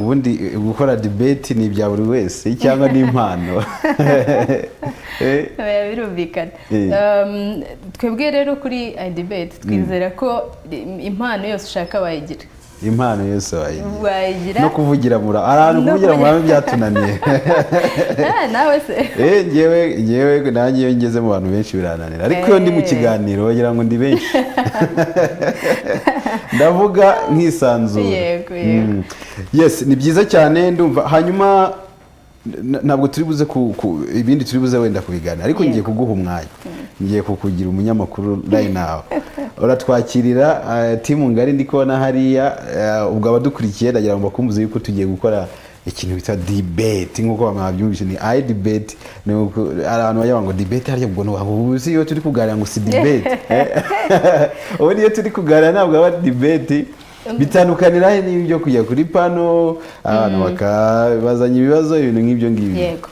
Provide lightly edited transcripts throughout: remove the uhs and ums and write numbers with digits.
ubundi gukora debate ni ibya buri wese cyangwa ni impano. Birumvikana. Twebwe rero kuri debate twizera ko impano yose ushaka wayigira. Impano yose wayigira no kuvugira mura ahantu kuvugira mura byatunaniye. Nawe se ngewe nanjye iyo ngeze mu bantu benshi birananira, ariko iyo ndi mu kiganiro wagira ngo ndi benshi. Ndavuga nk'isanzura. Yego. Yes, ni byiza cyane ndumva. Hanyuma ntabwo turi buze ibindi turi buze wenda kubiganira, ariko ngiye kuguha umwanya, ngiye kukugira umunyamakuru right now. Uratwakirira timu ngari ndi kubona hariya, ubwo abadukurikiye ndagira ngo bakumbuze yuko tugiye gukora ikintu bita debate nkuko bamabyumvise. Ni debate abantu bajya ngo debate harya ubwo ubuzi iyo turi kuganira ngo si debate. Ubundi iyo turi kuganira ntabwo aba debate. Bitandukanira he n'ibyo kujya kuri pano abantu bakabazanya ibibazo ibintu nk'ibyo ngibyo. Yego.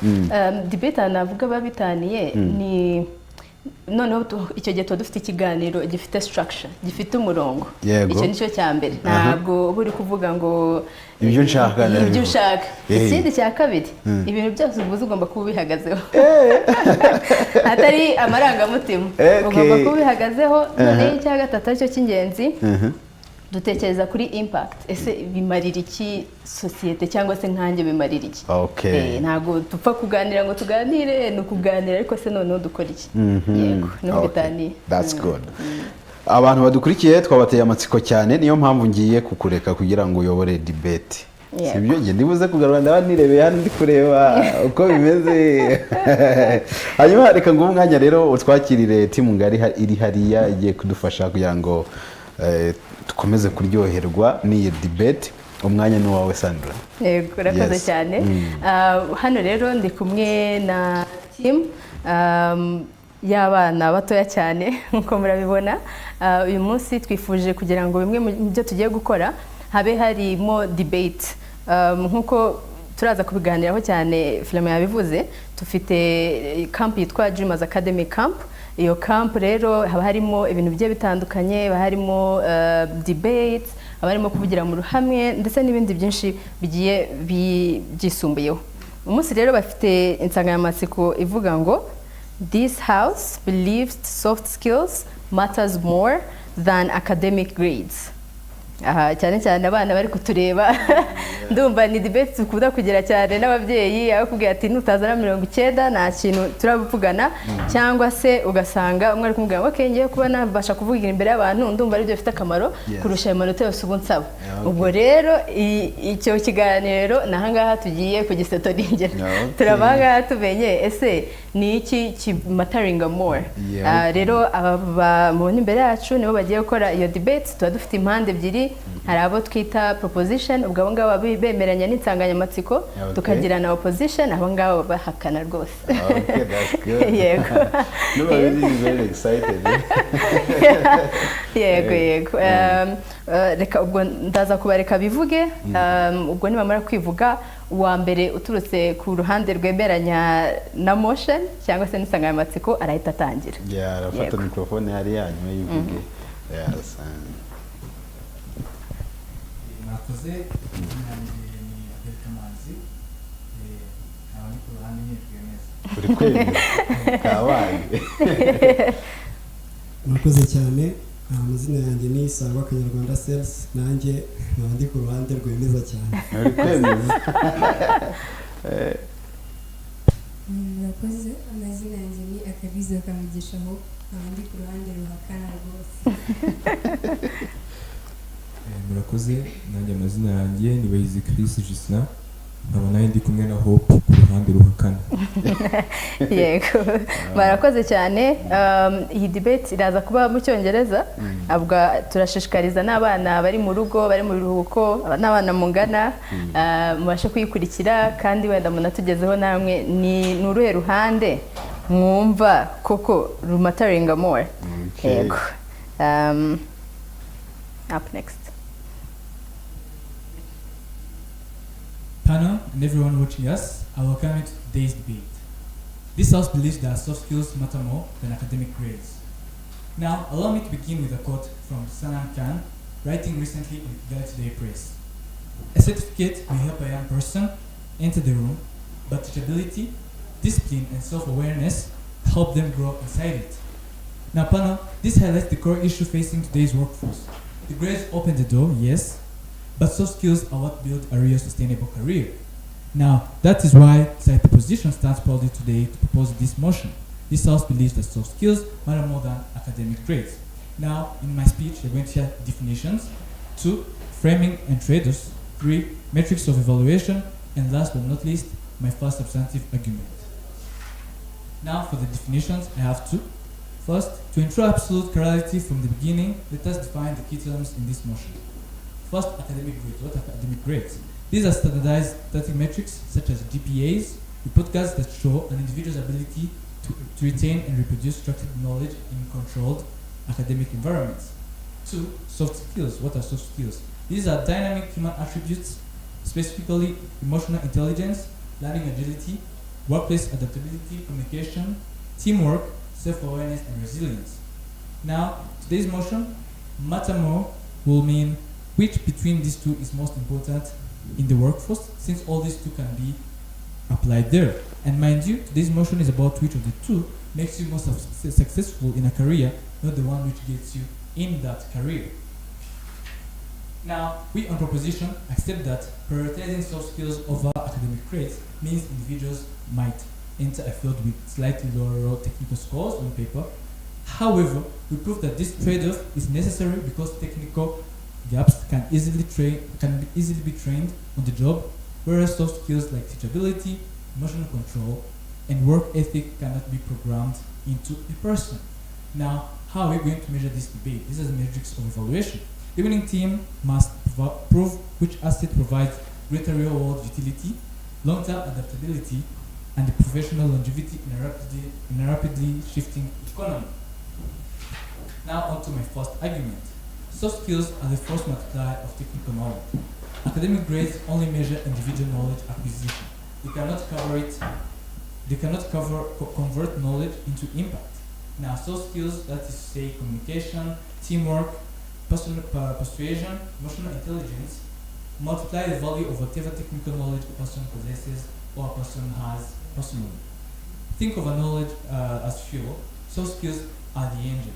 Debate navuga babitaniye ni noneho icyo gihe tuba dufite ikiganiro gifite structure, gifite umurongo. Icyo nicyo cya mbere. Ntabwo buri kuvuga ngo ibyo nshaka ibyo ushaka. Ikindi cya kabiri, ibintu byose uvuze ugomba kuba ubihagazeho. Atari amarangamutima, ugomba kuba ubihagazeho. Noneho icya gatatu aricyo cy'ingenzi, dutekereza kuri impact. Ese bimarira iki societe cyangwa se nkanjye bimarira iki? Ntabwo tupfa kuganira ngo tuganire, no kuganira ariko se noneho dukora iki? Yego, no bitaniye. That's good. Abantu badukurikiye twabateye amatsiko cyane, niyo mpamvu ngiye kukureka kugira ngo uyobore debate. Sibyo ngiye ndibuze kugarura ndabanirebeye hano ndi kureba uko bimeze. Hanyuma reka ngo umwanya rero utwakirire timu ngari iri hariya igiye kudufasha kugira ngo tukomeze kuryoherwa n'iyi debate. Umwanya ni wawe Sandra. Yego, urakoze cyane. Hano rero ndi kumwe na team y'abana batoya cyane nkuko murabibona. Uyu munsi twifuje kugira ngo bimwe mu byo tugiye gukora habe harimo debate. Nkuko turaza kubiganiraho cyane, Filime yabivuze, dufite camp yitwa Dreamers Academy Camp. Iyo camp rero haba harimo ibintu bigiye bitandukanye, haba harimo debates, haba harimo kuvugira mu ruhamwe ndetse n'ibindi byinshi bigiye byisumbuyeho. Umunsi rero bafite insanganyamatsiko ivuga ngo this house believes soft skills matters more than academic grades. Cyane cyane abana bari kutureba ndumva ni debate tukunda kugira cyane n'ababyeyi, aho kubwira ati nutazana 90 nta kintu turabuvugana, cyangwa se ugasanga umwe ari kumubwira ngo okay ngiye kuba nabasha kuvugira imbere y'abantu ndumva ari byo bifite akamaro kurusha amanota yose ubu nsaba. Ubwo rero icyo kiganiro nahangaha tugiye kugisetoringera. Turabanga tumenye ese ni iki kimataringa more. Rero aba mu imbere yacu nibo bagiye gukora iyo debate. Tuba dufite impande ebyiri, hari abo twita proposition, ubwo abo ngabo bemeranya n'insanganyamatsiko, tukagira na opposition, abo ngabo bahakana rwose. Okay, that's good. Yego. No, I'm really very excited. Yego. Reka ubwo ndaza kubareka bivuge. Ubwo nibamara kwivuga, uwa mbere uturutse ku ruhande rwemeranya na motion cyangwa se n'insanganyamatsiko arahita atangira. Arafata microphone hari yanyuma yivuge. Yes. Nakoze abandi ku ruhande nyirwemeza. Uri kwemeza kawaye. Nakoze cyane. Amazina yanjye ni Isango Kanyarwanda Sales, nanjye nkaba ndi ku ruhande rwemeza cyane. Uri kwemeza. Nakoze amazina yanjye ni Akabizo Kamugishaho, nkaba ndi ku ruhande ruhakana rwose. Murakoze, nanjye amazina yanjye ni Bayizi Chris Gisna, nkaba nawe ndi kumwe na Hope ku ruhande ruhakana. Yego, barakoze cyane. Iyi debate iraza kuba mu Cyongereza, abwo turashishikariza n'abana bari mu rugo, bari mu biruhuko, n'abana mungana mubashe kuyikurikira, kandi wenda munatugezeho namwe ni uruhe ruhande mwumva koko rumataringa more. Yego. Up next. Panel and everyone watching us, I welcome you to today's debate. This house believes that soft skills matter more than academic grades. Now, allow me to begin with a quote from Sanan Khan, writing recently in the Today Press. A certificate may help a young person enter the room, but teachability, discipline, and self-awareness help them grow inside it. Now, panel, this highlights the core issue facing today's workforce. The grades open the door, yes, but soft skills are what build a real sustainable career. Now, that is why Side Proposition stands proudly today to propose this motion. This house believes that soft skills matter more than academic grades. Now, in my speech, you're going to hear definitions, 2, framing and trade-offs, 3, metrics of evaluation, and last but not least, my first substantive argument. Now, for the definitions, I have 2. First, to ensure absolute clarity from the beginning, let us define the key terms in this motion. First, academic grades. What are academic grades? These are standardized static metrics such as GPAs, report cards that show an individual's ability to retain and reproduce structured knowledge in controlled academic environments. 2, soft skills. What are soft skills? These are dynamic human attributes, specifically emotional intelligence, learning agility, workplace adaptability, communication, teamwork, self-awareness, and resilience. Now, today's motion, matter more, will mean which between these two is most important in the workforce, since all these two can be applied there. And mind you, today's motion is about which of the two makes you most successful in a career, not the one which gets you in that career. Now, we on proposition accept that prioritizing soft skills over academic grades means individuals might enter a field with slightly lower technical scores on paper. However, we prove that this trade-off is necessary because technical gaps can easily be trained on the job, whereas soft skills like teachability, emotional control, and work ethic cannot be programmed into a person. Now, how are we going to measure this debate? This is metrics of evaluation. The winning team must prove which asset provides greater real-world utility, long-term adaptability, and the professional longevity in a rapidly shifting economy. Now on to my first argument. Soft skills are the force multiplier of technical knowledge. Academic grades only measure individual knowledge acquisition. They cannot convert knowledge into impact. Now, soft skills, that is to say communication, teamwork, personal persuasion, emotional intelligence, multiply the value of whatever technical knowledge a person possesses or a person has personally. Think of a knowledge as fuel. Soft skills are the engine.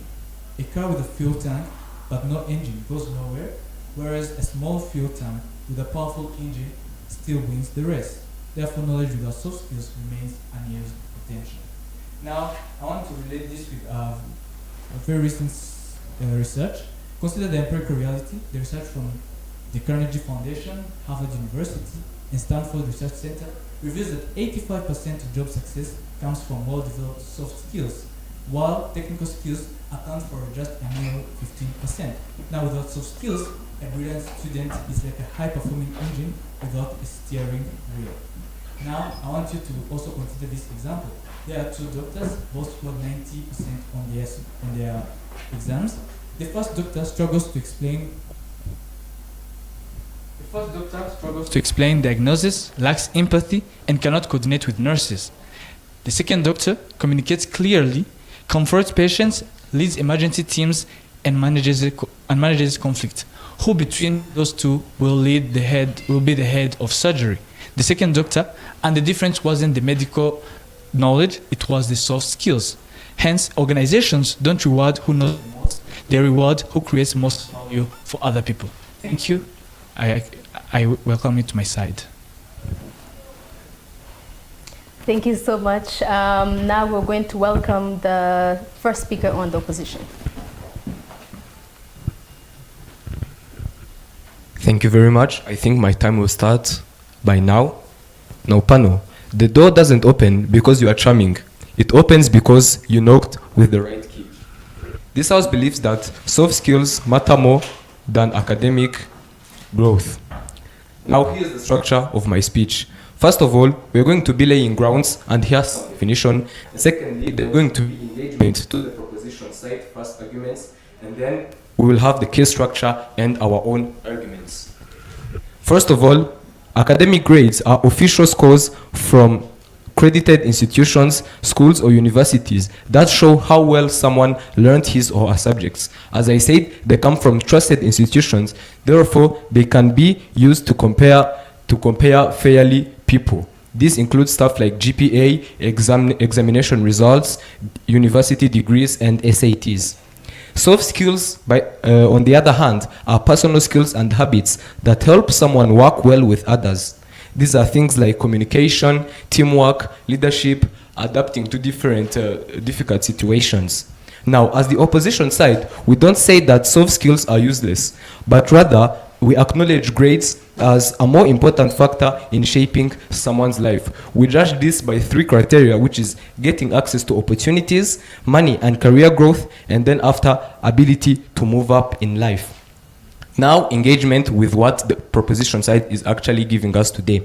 A car with a fuel tank but no engine goes nowhere, whereas a small fuel tank with a powerful engine still wins the race. Therefore, knowledge without soft skills remains unused potential. Now, I want to relate this with a very recent research. Consider the empirical reality. The research from the Carnegie Foundation, Harvard University, and Stanford Research Center reveals that 85% of job success comes from well-developed soft skills, while technical skills account for just a mere 15%. Now, without soft skills, a brilliant student is like a high-performing engine without a steering wheel. Now, I want you to also consider this example. There are 2 doctors, both scored 90% on their exams. The first doctor struggles to explain diagnosis, lacks empathy, and cannot coordinate with nurses. The second doctor communicates clearly, comforts patients, leads emergency teams, and manages conflict. Who between those two will be the head of surgery? The second doctor, and the difference wasn't the medical knowledge, it was the soft skills. Hence, organizations don't reward who knows the most, they reward who creates most value for other people. Thank you. I welcome you to my side. Thank you so much. Now we're going to welcome the first speaker on the opposition. Thank you very much. I think my time will start by now. Now, Pano, the door doesn't open because you are charming. It opens because you knocked with the right key. This house believes that soft skills matter more than academic growth. Now, here's the structure of my speech. First of all, we're going to be laying grounds, and here's some definition. Secondly, there's going to be engagement to the proposition side, first arguments, and then we will have the case structure and our own arguments. First of all, academic grades are official scores from credited institutions, schools, or universities that show how well someone learned his or her subjects. As I said, they come from trusted institutions, therefore they can be used to compare fairly people. This includes stuff like GPA, examination results, university degrees, and SATs. Soft skills, on the other hand, are personal skills and habits that help someone work well with others. These are things like communication, teamwork, leadership, adapting to different difficult situations. Now, as the opposition side, we don't say that soft skills are useless, but rather we acknowledge grades as a more important factor in shaping someone's life. We judge this by 3 criteria, which is getting access to opportunities, money and career growth, and then after, ability to move up in life. Now, engagement with what the proposition side is actually giving us today.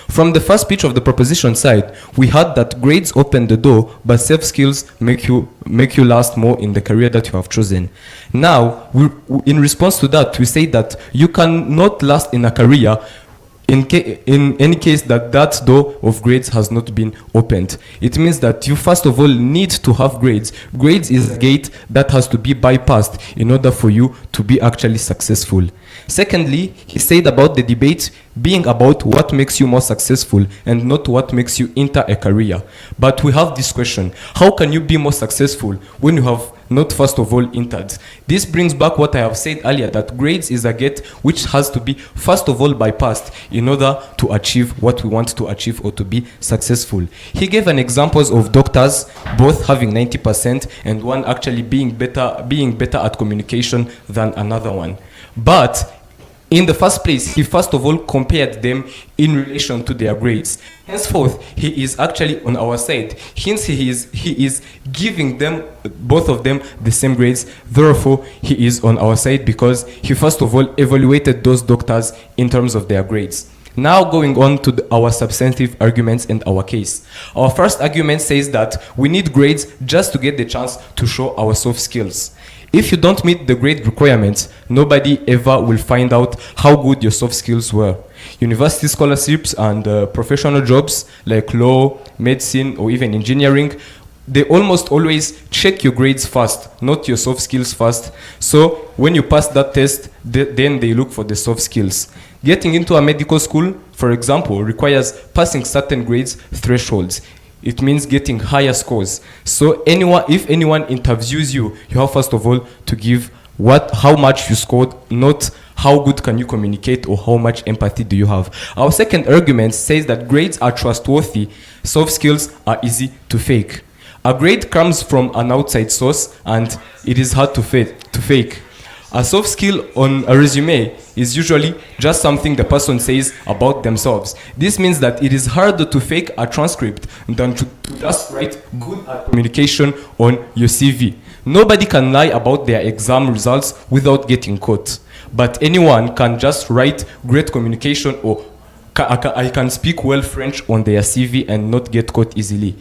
From the first speech of the proposition side, we heard that grades open the door, but soft skills make you last more in the career that you have chosen. Now, in response to that, we say that you cannot last in a career in any case that door of grades has not been opened. It means that you first of all need to have grades. Grades is a gate that has to be bypassed in order for you to be actually successful. Secondly, he said about the debate being about what makes you more successful and not what makes you enter a career. But we have this question: how can you be more successful when you have not first of all entered? This brings back what I have said earlier, that grades is a gate which has to be first of all bypassed in order to achieve what we want to achieve or to be successful. He gave an examples of doctors both having 90% and one actually being better at communication than another one. But in the first place, he first of all compared them in relation to their grades. Henceforth, he is actually on our side. Hence, he is giving them, both of them, the same grades. Therefore, he is on our side because he first of all evaluated those doctors in terms of their grades. Now going on to our substantive arguments and our case. Our first argument says that we need grades just to get the chance to show our soft skills. If you don't meet the grade requirements, nobody ever will find out how good your soft skills were. University scholarships and professional jobs like law, medicine, or even engineering, they almost always check your grades first, not your soft skills first. So when you pass that test, then they look for the soft skills. Getting into a medical school, for example, requires passing certain grades thresholds. It means getting higher scores. So if anyone interviews you, you have first of all to give how much you scored, not how good can you communicate or how much empathy do you have. Our second argument says that grades are trustworthy, soft skills are easy to fake. A grade comes from an outside source and it is hard to fake. A soft skill on a resume is usually just something the person says about themselves. This means that it is harder to fake a transcript than to just write good at communication on your CV. Nobody can lie about their exam results without getting caught. But anyone can just write great communication or I can speak well French on their CV and not get caught easily.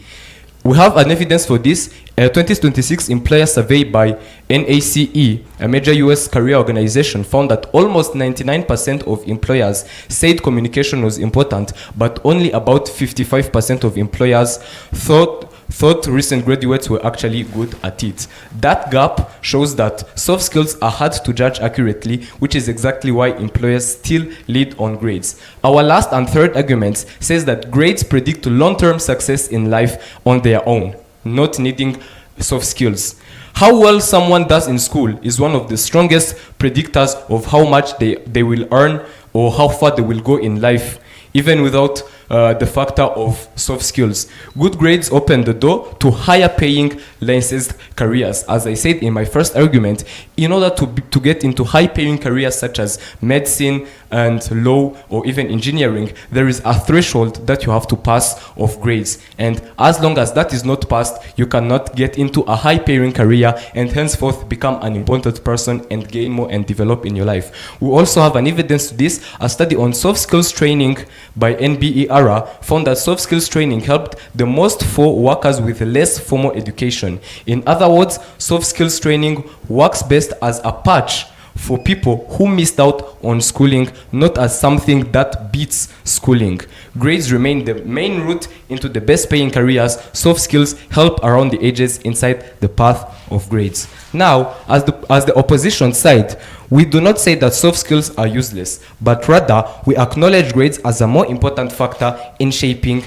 We have an evidence for this. A 2026 employer survey by NACE, a major US career organization, found that almost 99% of employers said communication was important, but only about 55% of employers thought recent graduates were actually good at it. That gap shows that soft skills are hard to judge accurately, which is exactly why employers still lead on grades. Our last and third argument says that grades predict long-term success in life on their own, not needing soft skills. How well someone does in school is one of the strongest predictors of how much they will earn or how far they will go in life, even without the factor of soft skills. Good grades open the door to higher paying licensed careers. As I said in my first argument, in order to get into high paying careers such as medicine and law or even engineering, there is a threshold that you have to pass of grades. And as long as that is not passed, you cannot get into a high paying career and henceforth become an important person and gain more and develop in your life. We also have an evidence to this. A study on soft skills training by NBER found that soft skills training helped the most for workers with less formal education. In other words, soft skills training works best as a patch for people who missed out on schooling, not as something that beats schooling. Grades remain the main route into the best paying careers. Soft skills help around the edges inside the path of grades. Now, as the opposition side, we do not say that soft skills are useless, but rather we acknowledge grades as a more important factor in shaping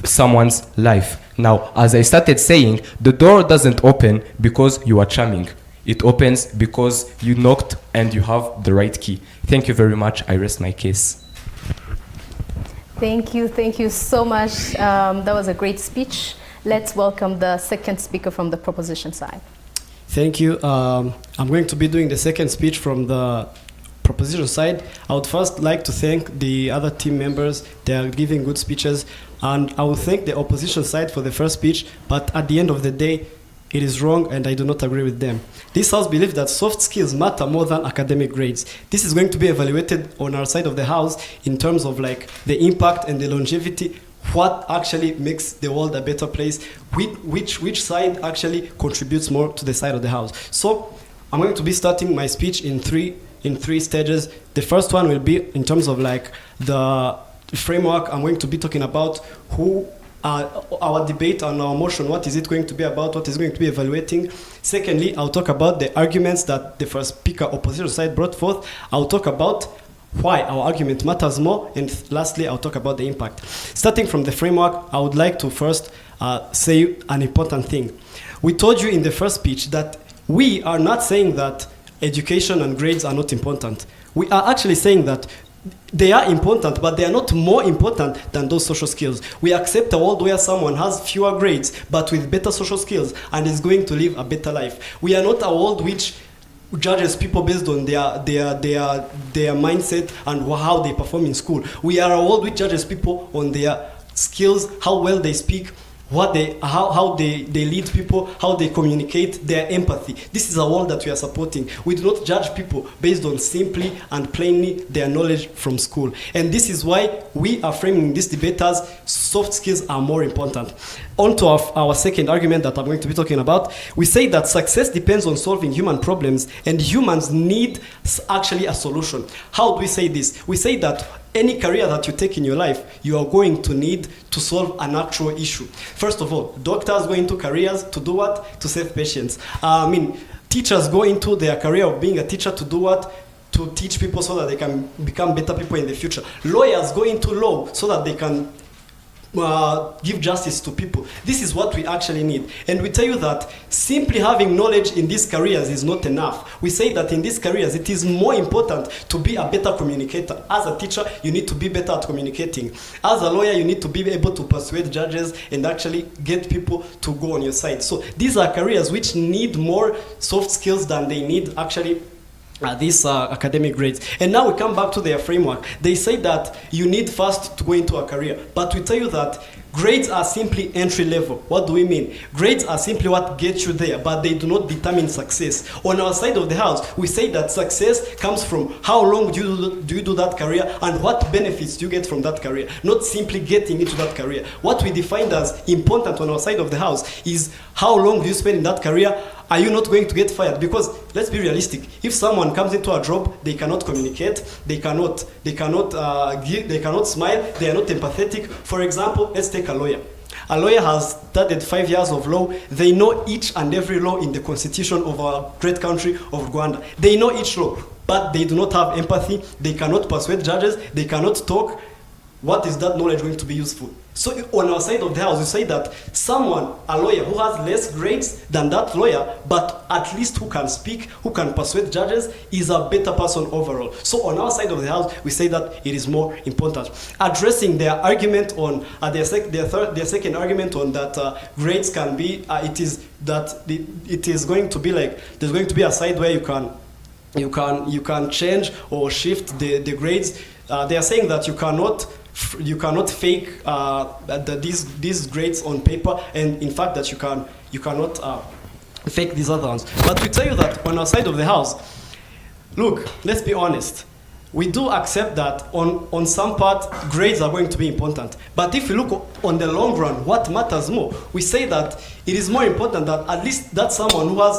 someone's life. Now, as I started saying, the door doesn't open because you are charming. It opens because you knocked and you have the right key. Thank you very much. I rest my case. Thank you so much. That was a great speech. Let's welcome the second speaker from the proposition side. Thank you. I'm going to be doing the second speech from the proposition side. I would first like to thank the other team members. They are giving good speeches. And I will thank the opposition side for the first speech. But at the end of the day, it is wrong and I do not agree with them. This house believes that soft skills matter more than academic grades. This is going to be evaluated on our side of the house in terms of like the impact and the longevity, what actually makes the world a better place, which side actually contributes more to the side of the house. So I'm going to be starting my speech in three stages. The first one will be in terms of like the framework. I'm going to be talking about our debate and our motion, what is it going to be about, what is going to be evaluating. Secondly, I'll talk about the arguments that the first speaker, opposition side, brought forth. I'll talk about why our argument matters more. And lastly, I'll talk about the impact. Starting from the framework, I would like to first say an important thing. We told you in the first speech that we are not saying that education and grades are not important. We are actually saying that they are important, but they are not more important than those social skills. We accept a world where someone has fewer grades, but with better social skills, and is going to live a better life. We are not a world which judges people based on their mindset and how they perform in school. We are a world which judges people on their skills, how well they speak, how they lead people, how they communicate, their empathy. This is a world that we are supporting. We do not judge people based on simply and plainly their knowledge from school. And this is why we are framing this debate as soft skills are more important. On to our second argument that I'm going to be talking about, we say that success depends on solving human problems, and humans need actually a solution. How do we say this? We say that any career that you take in your life, you are going to need to solve an actual issue. First of all, doctors go into careers to do what? To save patients. Teachers go into their career of being a teacher to do what? To teach people so that they can become better people in the future. Lawyers go into law so that they can give justice to people. This is what we actually need. And we tell you that simply having knowledge in these careers is not enough. We say that in these careers, it is more important to be a better communicator. As a teacher, you need to be better at communicating. As a lawyer, you need to be able to persuade judges and actually get people to go on your side. So these are careers which need more soft skills than they need actually these academic grades. And now we come back to their framework. They say that you need first to go into a career, but we tell you that grades are simply entry level. What do we mean? Grades are simply what gets you there, but they do not determine success. On our side of the house, we say that success comes from how long do you do that career and what benefits do you get from that career, not simply getting into that career. What we define as important on our side of the house is how long do you spend in that career. Are you not going to get fired? Because let's be realistic. If someone comes into a job, they cannot communicate, they cannot smile, they are not empathetic. For example, let's take a lawyer. A lawyer has studied 5 years of law. They know each and every law in the constitution of our great country of Rwanda. They know each law, but they do not have empathy. They cannot persuade judges. They cannot talk. What is that knowledge going to be useful? So on our side of the house, we say that someone, a lawyer who has less grades than that lawyer, but at least who can speak, who can persuade judges, is a better person overall. So on our side of the house, we say that it is more important. Addressing their argument on, their second argument on that grades can be, it is going to be like, there's going to be a side where you can change or shift the grades. They are saying that you cannot fake these grades on paper, and in fact that you cannot fake these other ones. But we tell you that on our side of the house, look, let's be honest. We do accept that on some part grades are going to be important. But if you look on the long run, what matters more? We say that it is more important that at least that someone who has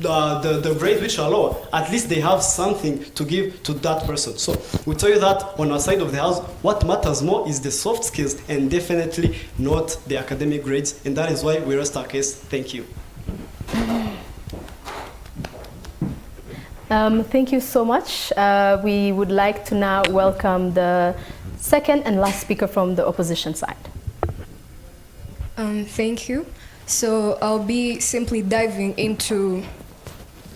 the grades which are lower, at least they have something to give to that person. So we tell you that on our side of the house, what matters more is the soft skills and definitely not the academic grades, and that is why we rest our case. Thank you. Thank you so much. We would like to now welcome the second and last speaker from the opposition side. Thank you. So I'll be simply diving into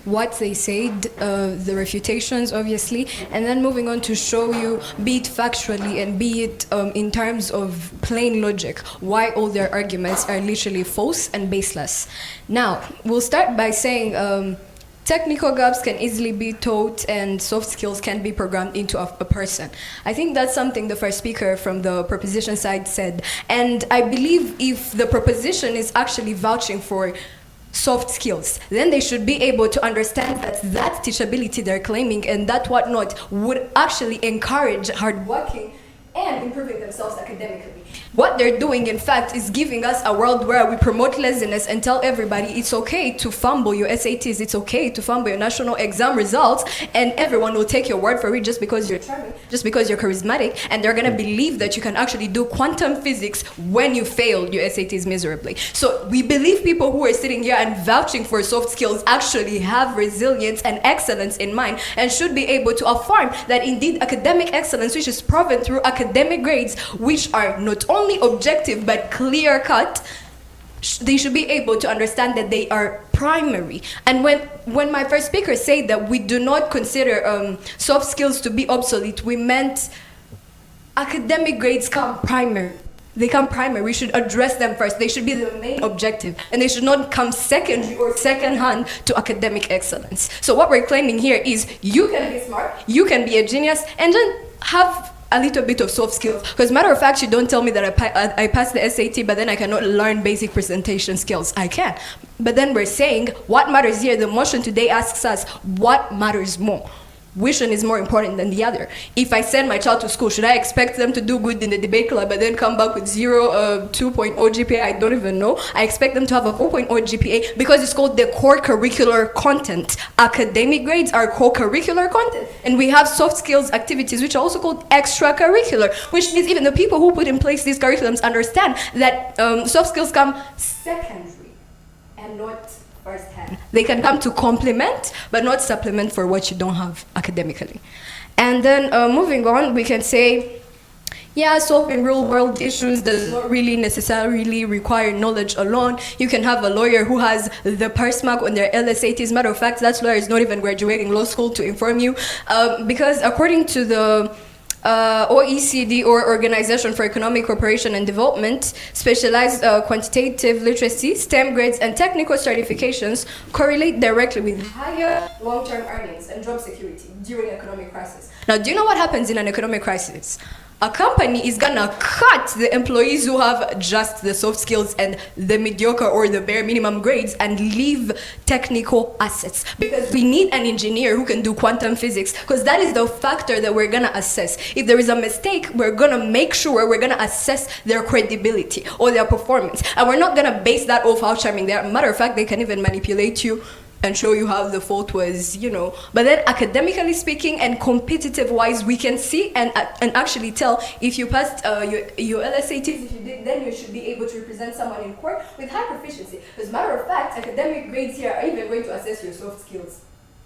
what they said, the refutations obviously, and then moving on to show you, be it factually and be it in terms of plain logic, why all their arguments are literally false and baseless. Now, we'll start by saying technical gaps can easily be taught and soft skills can be programmed into a person. I think that's something the first speaker from the proposition side said. And I believe if the proposition is actually vouching for soft skills, then they should be able to understand that teachability they're claiming and that whatnot would actually encourage hard working and improving themselves academically. What they're doing, in fact, is giving us a world where we promote laziness and tell everybody it's okay to fumble your SATs, it's okay to fumble your national exam results, and everyone will take your word for it just because you're charming, just because you're charismatic, and they're gonna believe that you can actually do quantum physics when you failed your SATs miserably. So we believe people who are sitting here and vouching for soft skills actually have resilience and excellence in mind and should be able to affirm that indeed academic excellence, which is proven through academic grades, which are not only objective but clear cut, they should be able to understand that they are primary. And when my first speaker said that we do not consider soft skills to be obsolete, we meant academic grades come primary. They come primary. We should address them first. They should be the main objective, and they should not come secondary or second hand to academic excellence. So what we're claiming here is you can be smart, you can be a genius, and then have a little bit of soft skills. Because matter of fact, you don't tell me that I passed the SAT, but then I cannot learn basic presentation skills. I can. But then we're saying what matters here. The motion today asks us what matters more. Which one is more important than the other? If I send my child to school, should I expect them to do good in the debate club but then come back with 2.0 GPA? I don't even know. I expect them to have a 4.0 GPA because it's called the core curricular content. Academic grades are core curricular content. And we have soft skills activities which are also called extracurricular, which means even the people who put in place these curriculums understand that soft skills come secondary and not first hand. They can come to complement, but not supplement for what you don't have academically. And then moving on, we can say, yeah, solving real world issues does not really necessarily require knowledge alone. You can have a lawyer who has the pass mark on their LSATs. Matter of fact, that lawyer is not even graduating law school, to inform you, because according to the OECD, or Organization for Economic Cooperation and Development, specialized quantitative literacy, STEM grades, and technical certifications correlate directly with higher long-term earnings and job security during economic crisis. Now, do you know what happens in an economic crisis? A company is gonna cut the employees who have just the soft skills and the mediocre or the bare minimum grades and leave technical assets, because we need an engineer who can do quantum physics, because that is the factor that we're gonna assess. If there is a mistake, we're gonna make sure we're gonna assess their credibility or their performance, and we're not gonna base that off how charming they are. Matter of fact, they can even manipulate you and show you how the fault was, you know. But then academically speaking and competitive wise, we can see and actually tell if you passed your LSATs. If you did, then you should be able to represent someone in court with high proficiency. As a matter of fact, academic grades here are even going to assess your soft skills.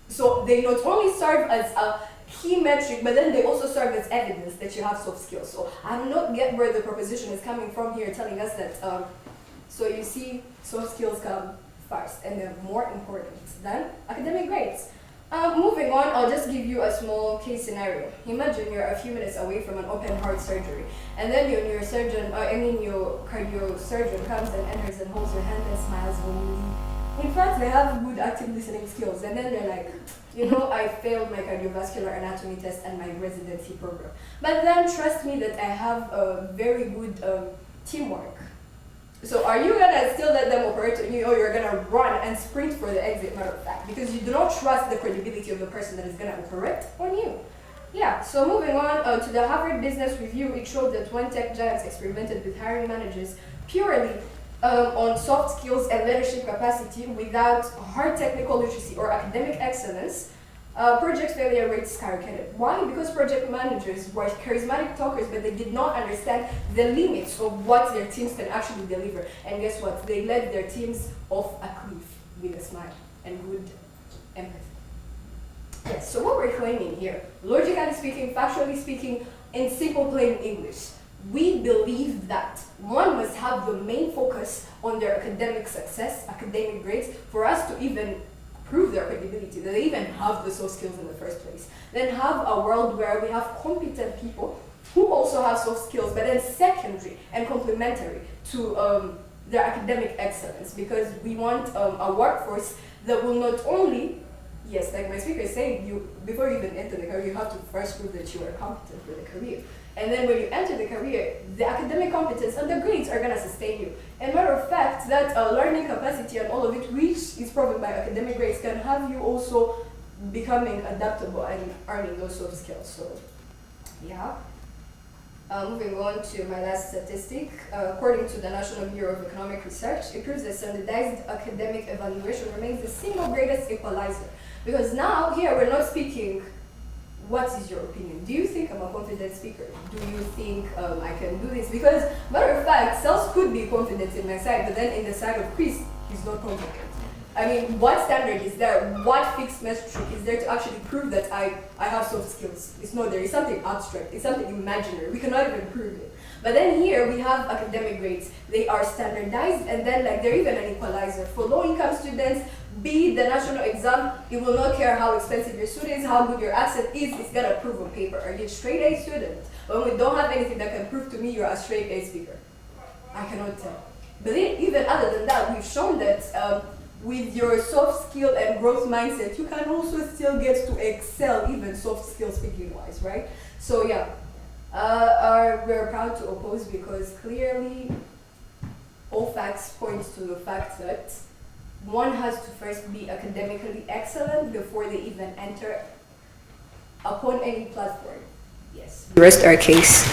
So they not only serve as a key metric, but then they also serve as evidence that you have soft skills. So I do not get where the proposition is coming from here, telling us that, so you see, soft skills come first, and they're more important than academic grades. Moving on, I'll just give you a small case scenario. Imagine you're a few minutes away from an open heart surgery, and then your cardio surgeon comes and enters and holds your hand and smiles when you leave. In fact, they have good active listening skills, and then they're like, you know, I failed my cardiovascular anatomy test and my residency program. But then trust me that I have a very good teamwork. So are you gonna still let them operate on you, or you're gonna run and sprint for the exit, matter of fact, because you do not trust the credibility of the person that is gonna operate on you? Yeah, so moving on to the Harvard Business Review, it showed that when tech giants experimented with hiring managers purely on soft skills and leadership capacity without hard technical literacy or academic excellence, project failure rates skyrocketed. Why? Because project managers were charismatic talkers, but they did not understand the limits of what their teams can actually deliver. And guess what? They led their teams off a cliff with a smile and good empathy. Yes, so what we're claiming here, logically speaking, factually speaking, in simple plain English, we believe that one must have the main focus on their academic success, academic grades, for us to even prove their credibility, that they even have the soft skills in the first place. Then have a world where we have competent people who also have soft skills, but then secondary and complementary to their academic excellence, because we want a workforce that will not only, yes, like my speaker is saying, before you even enter the career, you have to first prove that you are competent for the career. And then when you enter the career, the academic competence and the grades are going to sustain you. And matter of fact, that learning capacity and all of it, which is proven by academic grades, can have you also becoming adaptable and earning those soft skills. So, yeah. Moving on to my last statistic, according to the National Bureau of Economic Research, it proves that standardized academic evaluation remains the single greatest equalizer. Because now, here, we're not speaking, what is your opinion? Do you think I'm a confident speaker? Do you think I can do this? Because, matter of fact, Sales could be confident in my side, but then in the side of Chris, he's not confident. I mean, what standard is there? What fixed metric is there to actually prove that I have soft skills? It's not there. It's something abstract. It's something imaginary. We cannot even prove it. But then here we have academic grades. They are standardized, and then like they're even an equalizer. For low-income students, be the national exam, it will not care how expensive your student is, how good your accent is, it's gonna prove on paper. Are you a straight A student? When we don't have anything that can prove to me you're a straight A speaker, I cannot tell. But then, even other than that, we've shown that with your soft skill and growth mindset, you can also still get to excel, even soft skill speaking wise, right? So yeah, we're proud to oppose because clearly all facts point to the fact that one has to first be academically excellent before they even enter upon any platform. Yes. Rest our case.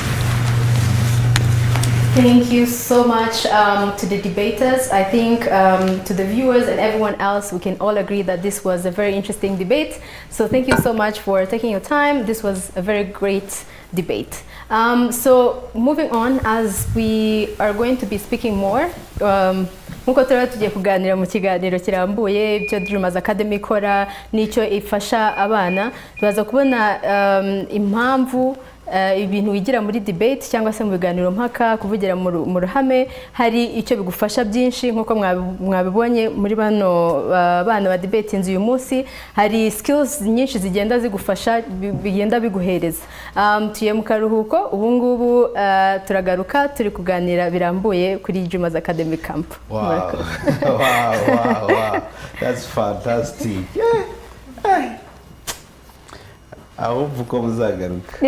Thank you so much to the debaters. I think to the viewers and everyone else, we can all agree that this was a very interesting debate. So thank you so much for taking your time. This was a very great debate. So moving on, as we are going to be speaking more, nkuko turaba tugiye kuganira mu kiganiro kirambuye ibyo Dreamers Academy ikora n'icyo ifasha abana, tubaza kubona impamvu ibintu wigira muri debate cyangwa se mu biganiro mpaka kuvugira mu ruhame hari icyo bigufasha byinshi nkuko mwabibonye muri bana ba debate inzu uyu munsi, hari skills nyinshi zigenda zigufasha bigenda biguhereza. Tuye mu karuhuko, ubu ngubu turagaruka turi kuganira birambuye kuri Dreamers Academy Camp. Wow. Wow. That's fantastic. Yeah. Ahubwo uko muzagaruka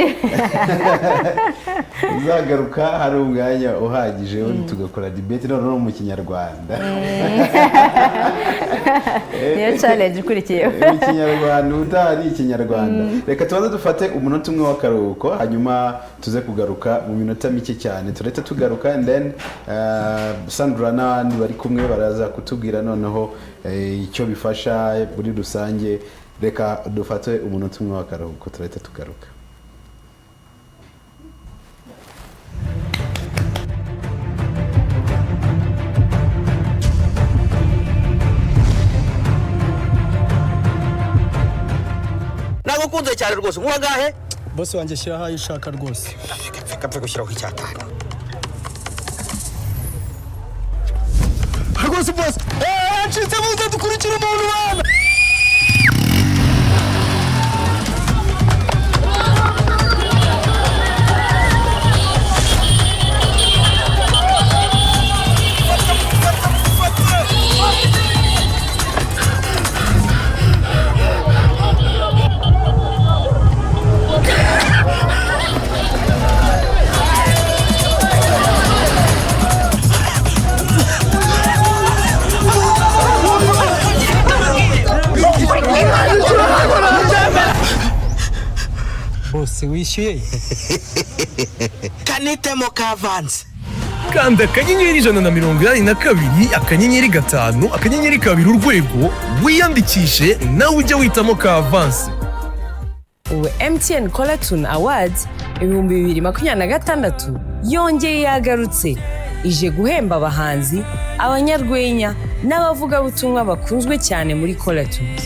hari umwanya uhagije undi tugakora debate no mu Kinyarwanda. Niyo challenge ukurikiyeho. Mu Kinyarwanda utari Ikinyarwanda. Reka tubanze dufate umunota umwe w'akaruhuko hanyuma tuze kugaruka mu minota mike cyane. Turete tugaruka and then Sandra n'abandi bari kumwe baraza kutubwira noneho icyo bifasha muri rusange. Reka dufate umunota umwe w'akaruhuko turahita tugaruka. Nagukunze cyane rwose muwangahe boss wanjye shyira aho ushaka rwose kapfe gushyiraho icyatanu rwose boss ncitse muze dukurikira umuntu bana. Boss wishyuye kanitemo kavanze kanda akanyenyeri 182 akanyenyeri 5 akanyenyeri 2 urwego wiyandikishe nawe ujye witamo ka avance. Ubu MTN Color Tune Awards 2026 yongeye yagarutse, ije guhemba abahanzi, abanyarwenya n'abavugabutumwa bakunzwe cyane muri Color Tunes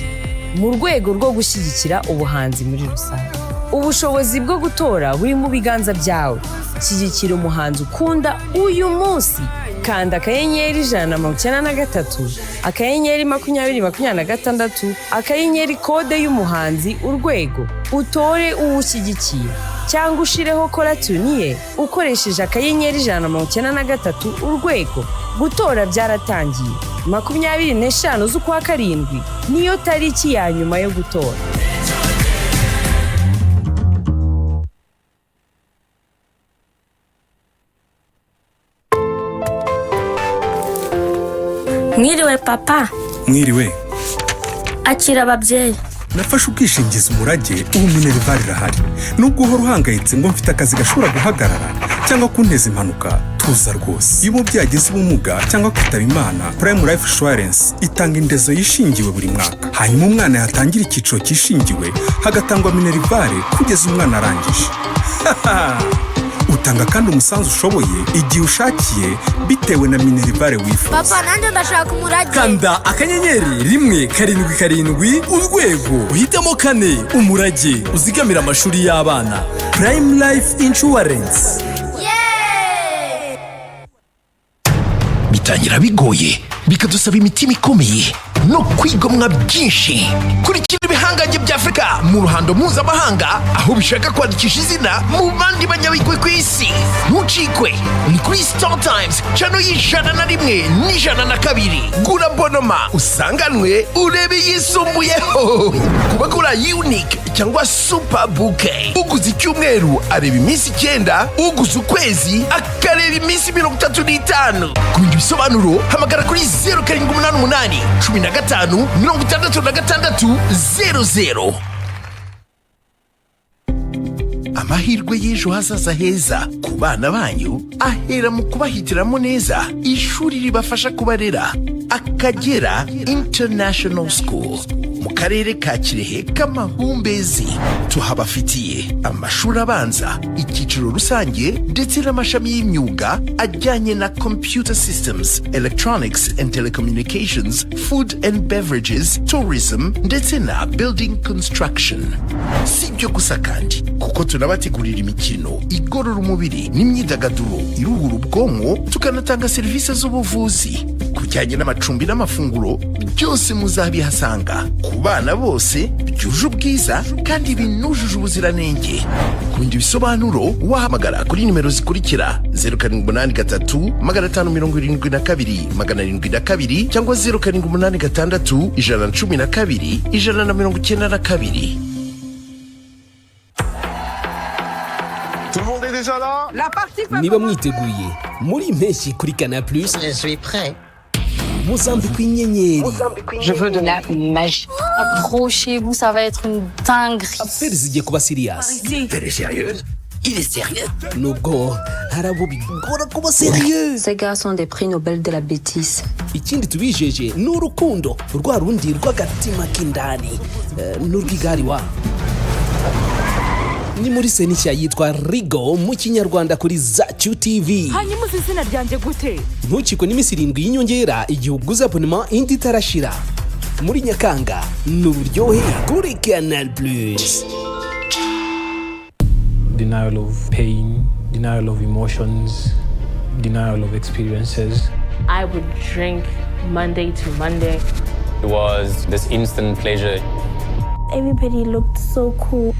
mu rwego rwo gushyigikira ubuhanzi muri rusange. Ubushobozi bwo gutora buri mu biganza byawe. Shyigikira umuhanzi ukunda uyu munsi. Kanda akanyenyeri 193 akanyenyeri 2026 akanyenyeri kode y'umuhanzi urwego utore uwushyigikiye, cyangwa ushireho Color Tune ye ukoresheje akanyenyeri 193 urwego. Gutora byaratangiye. 25 z'ukwa karindwi niyo tariki ya nyuma yo gutora. Mwiriwe papa. Mwiriwe. Akira ababyeyi. Nafashe ubwishingizi umurage, ubu Minerval irahari. Nubwo uhora uhangayitse ngo mfite akazi gashobora guhagarara cyangwa kunteza impanuka, tuza rwose. Iyo umubyeyi agize ubumuga cyangwa kwitaba Imana, Prime Life Insurance itanga indezo yishingiwe buri mwaka. Hanyuma umwana yatangira icyiciro cyishingiwe, hagatangwa Minerval kugeza umwana arangije. Utanga kandi umusanzu ushoboye igihe ushakiye bitewe na Minerval wifuza. Papa, nanjye ndashaka umurage. Kanda akanyenyeri 177 urwego uhitamo 4 umurage uzigamira amashuri y'abana. Prime Life Insurance. Bitangira bigoye, bikadusaba imitima ikomeye no kwigomwa byinshi. Kurikira ibihangange bya Afrika mu ruhando mpuzamahanga, aho bishaka kwandikisha izina mu bandi banyabigwi ku isi. Ntucikwe, ni kuri Star Times channel y'101 n'102. Gura bonoma usanganwe urebe yisumbuyeho. Kubagura unique cyangwa super bouquet, uguze icyumweru areba iminsi 9, uguze ukwezi akareba iminsi 35. Kundi bisobanuro hamagara kuri 0788 15 66 00. Amahirwe y'ejo hazaza heza ku bana banyu ahera mu kubahitiramo neza ishuri ribafasha kubarera. Akagera International School mu karere ka Kirehe k'amahumbezi. Tuhabafitiye amashuri abanza, icyiciro rusange ndetse n'amashami y'imyuga ajyanye na computer systems, electronics and telecommunications, food and beverages, tourism ndetse na building construction. Si ibyo gusa kandi, kuko tunabategurira imikino igorora umubiri n'imyidagaduro iruhura ubwonko, tukanatanga serivisi z'ubuvuzi. Kujyanye n'amacumbi n'amafunguro byose muzabihasanga. Ku bana bose byuje ubwiza kandi binujuje ubuziranenge. Kundi bisobanuro wahamagara kuri nimero zikurikira 0783 572 772 cyangwa 0786 112 192. Niba mwiteguye muri impeshyi kuri Canal+, Je suis prêt. muzambikwa inyenyeri. Je veux de la magie. Accrochez-vous, ça va être une dinguerie. Affaire zigiye kuba serious. Elle est sérieuse? Il est sérieux? Nubwo hari abo bigora kuba serieux. Ces gars sont des prix Nobel de la bêtise. Ikindi tubijeje ni urukundo rwa rundi rw'agatima k'indani n'urw'igari wa. Ni muri senisha yitwa Rigo mu Kinyarwanda kuri Zacu TV. Hanyuma izina ryanjye gute? Ntukiko n'iminsi 7 y'inyongera igihe uguze abonnement indi tarashira. Muri Nyakanga n'uburyohe kuri Canal+. Denial of pain, denial of emotions, denial of experiences. I would drink Monday to Monday. It was this instant pleasure. Everybody looked so cool.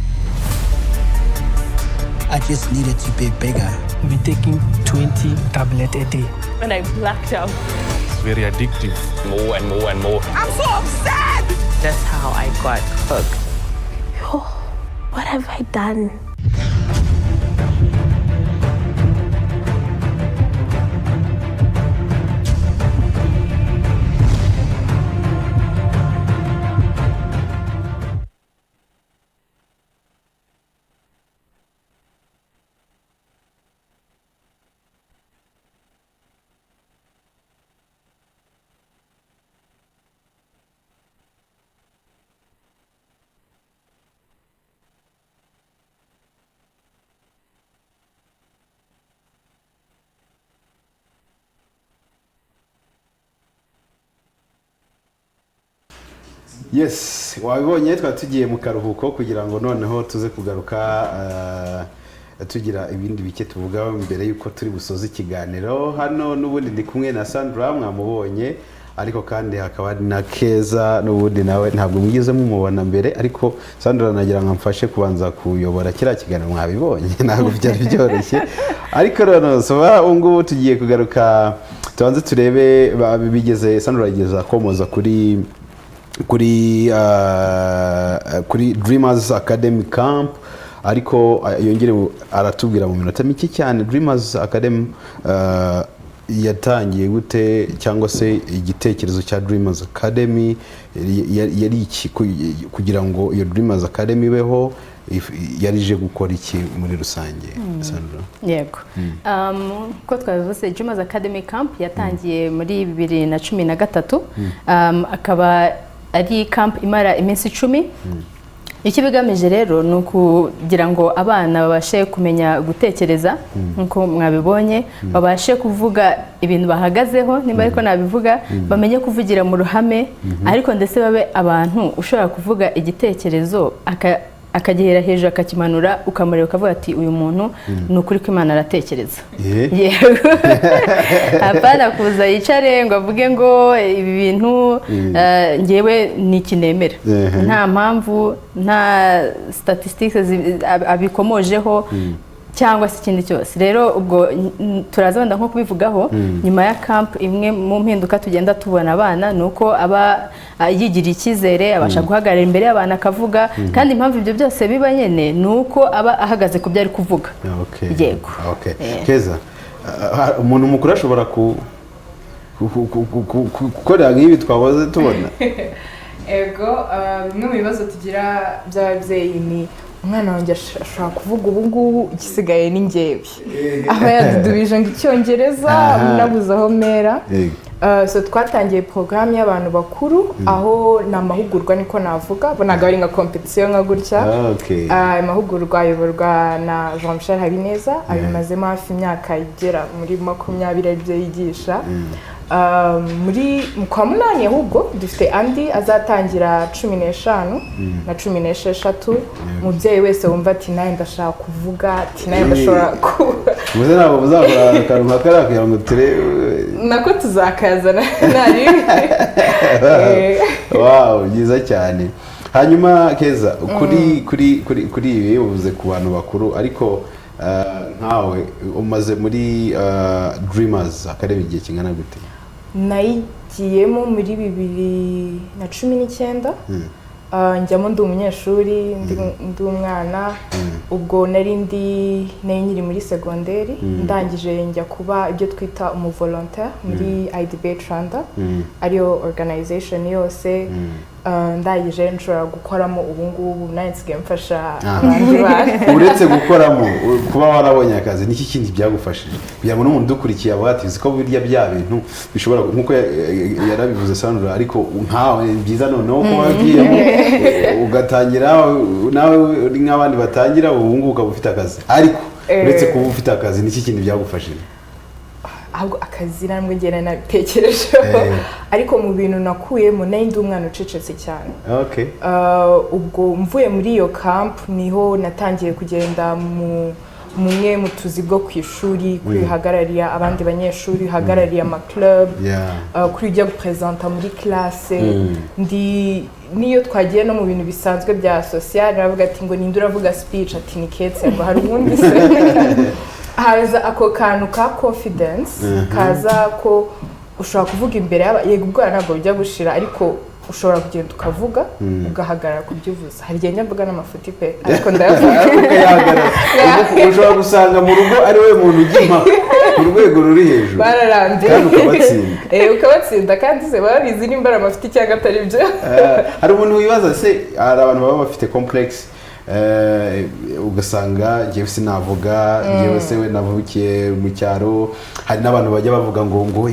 I just needed to be bigger. Be taking 20 tablets a day. And I blacked out. It's very addictive. More and more and more. I'm so upset! That's how I got hooked. Oh, what have I done? Yes, wabibonye twari tugiye mu karuhuko kugira ngo noneho tuze kugaruka tugira ibindi bike tuvugaho mbere yuko turi busoze ikiganiro. Hano n'ubundi ndi kumwe na Sandra mwamubonye, ariko kandi hakaba hari na Keza n'ubundi nawe ntabwo mwigeze mumubona mbere, ariko Sandra nagira ngo mfashe kubanza kuyobora kiriya kiganiro. Mwabibonye ntabwo byari byoroshye, ariko rero soba ngubu tugiye kugaruka tubanze turebe bigeze Sandra yigeza komoza kuri Dreamers Academy Camp, ariko yongere aratubwira mu minota mike cyane Dreamers Academy yatangiye gute, cyangwa se igitekerezo cya Dreamers Academy yari iki kugira ngo iyo Dreamers Academy ibeho, yarije gukora iki muri rusange Sandra? Yego, ko twavuze Dreamers Academy Camp yatangiye muri 2013, akaba ari camp imara iminsi 10. Icyo bigamije rero ni ukugira ngo abana babashe kumenya gutekereza nkuko mwabibonye, babashe kuvuga ibintu bahagazeho, nimba ariko nabivuga, bamenye kuvugira mu ruhame, ariko ndetse babe abantu ushobora kuvuga igitekerezo akagihera hejuru akakimanura, ukamureba ukavuga ati uyu muntu ni ukuri ko Imana aratekereza. Yego, apana kuza yicare ngo avuge ngo ibi bintu ngewe ni kinemera, nta mpamvu, nta statistics abikomojeho cyangwa se ikindi cyose. Rero ubwo turaza wenda nko kubivugaho nyuma ya camp. Imwe mu mpinduka tugenda tubona abana nuko aba yigira icyizere, abasha guhagarara imbere y'abana akavuga, kandi impamvu ibyo byose biba nyene nuko aba ahagaze ku byo ari kuvuga. Yego. Keza, umuntu mukuru ashobora gukora nk'ibi twabaze tubona? Ego, bimwe mu bibazo tugira by'ababyeyi ni umwana wanjye ashobora kuvuga ubu ngubu, igisigaye ni ngewe, aba yadudubije ngo Icyongereza nabuze aho mera. So twatangiye porogaramu y'abantu bakuru, aho ni amahugurwa niko navuga, bonaga bari nka competition nka gutya. Amahugurwa ayoborwa na Jean Michel Habineza, abimazemo hafi imyaka igera muri 20 aribyo yigisha. Muri kwa munani ahubwo dufite andi azatangira 15 na 16. Umubyeyi wese wumva ati nawe ndashaka kuvuga, ati nawe ndashobora muze nabo muzakora akantu kakara kugira ngo nako tuzakazana nari. Wow, byiza cyane. Hanyuma Keza, kuri ibi uvuze ku bantu bakuru, ariko nkawe umaze muri Dreamers Academy igihe kingana gute? Nayigiyemo muri 2019. Njyamo ndi umunyeshuri, ndi umwana, ubwo nari nyiri muri segonderi, ndangije njya kuba ibyo twita umuvolontaire muri IDB Rwanda, ariyo organization yose. Ndangije nshobora gukoramo ubu ngubu, nanjye nsigaye mfasha abandi bantu. Uretse gukoramo, kuba warabonye akazi niki kindi byagufashije kugira ngo n'umuntu dukurikiye abatizi ko birya bya bintu bishobora nkuko yarabivuze Sandra, ariko nkawe byiza noneho ko wagiyemo ugatangira nawe nk'abandi batangira, ubu ngubu ukaba ufite akazi. Ariko uretse kuba ufite akazi niki kindi byagufashije? Ahubwo akazi namwe ngena nabitekerejeho, ariko mu bintu nakuyemo nari ndi umwana ucecetse cyane. Ubwo mvuye muri iyo camp niho natangiye kugenda mumwe mu tuzi bwo ku ishuri, kwihagararira abandi banyeshuri, hagarariye ama club, kuri ujya gupresenta muri classe. Niyo twagiye no mu bintu bisanzwe bya social, aravuga ati ngo ninde uravuga speech, ati ni Ketse, ngo hari ubundi se. Haza ako kantu ka confidence, kaza ko ushobora kuvuga imbere yego ubwo ntabwo bijya gushira, ariko ushobora kugenda ukavuga ugahagarara ku byo uvuze. Hari igihe mvuga n'amafuti pe, ariko ndayavuga. Ushobora gusanga mu rugo ari we muntu ugima ku rwego ruri hejuru, bararambye kandi ukabatsinda. Ukabatsinda kandi se babizi nimba amafuti cyangwa atari byo. Hari umuntu wibaza se, hari abantu baba bafite complex, ugasanga ngewe sinavuga, ngewe se we navukiye mu cyaro. Hari n'abantu bajya bavuga ngo